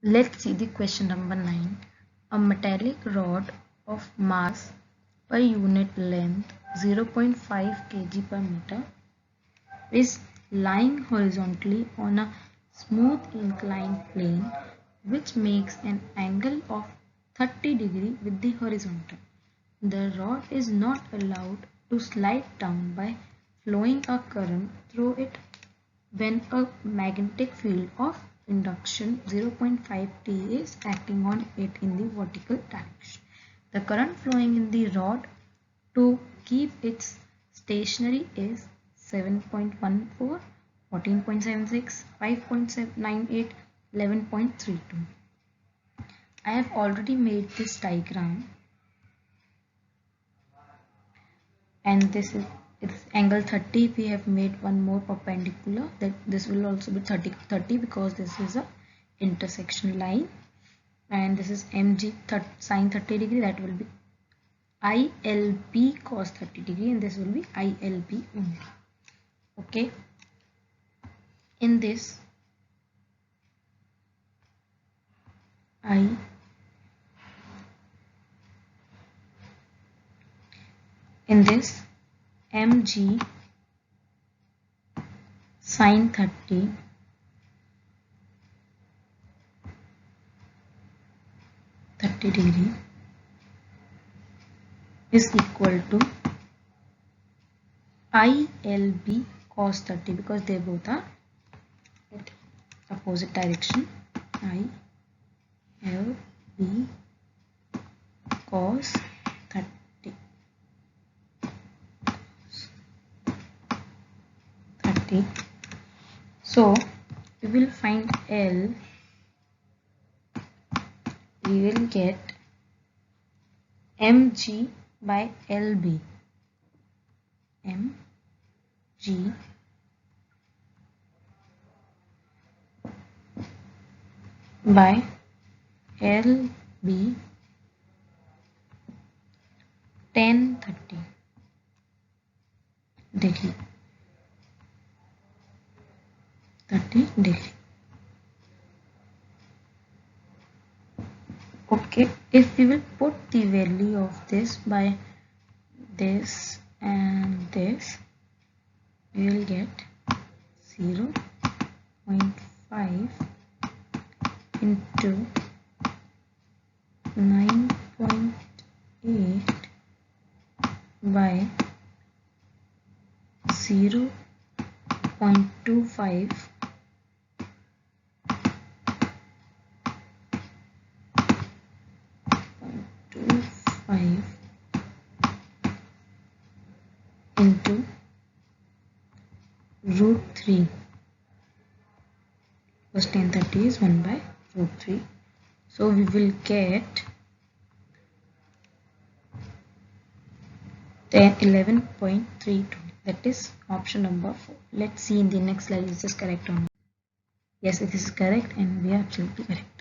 Let's see the question number 9. A metallic rod of mass per unit length 0.5 kg per meter is lying horizontally on a smooth inclined plane which makes an angle of 30 degree with the horizontal. The rod is not allowed to slide down by flowing a current through it when a magnetic field of induction 0.5 T is acting on it in the vertical direction. The current flowing in the rod to keep it stationary is 7.14, 14.76, 5.98, 11.32. I have already made this diagram, and this is it's angle 30. We have made one more perpendicular, that this will also be 30 because this is a intersection line, and this is mg sine 30 degree, that will be ILB cos 30 degree, and this will be ILB only. Okay, in this mg sine 30 degree is equal to ILB cos 30 because they both are at opposite direction. ILB cos 30. So we will find L. We will get mg by LB. mg by LB 1030 degree. 30 degree. Okay, if we will put the value of this by this and this, we will get 0.5 into 9.8 by 0.25 into root 3 because 1030 is 1 by root 3. So we will get 11.32. That is option number 4. Let's see in the next slide is this correct or not. Yes, it is correct, and we are absolutely correct.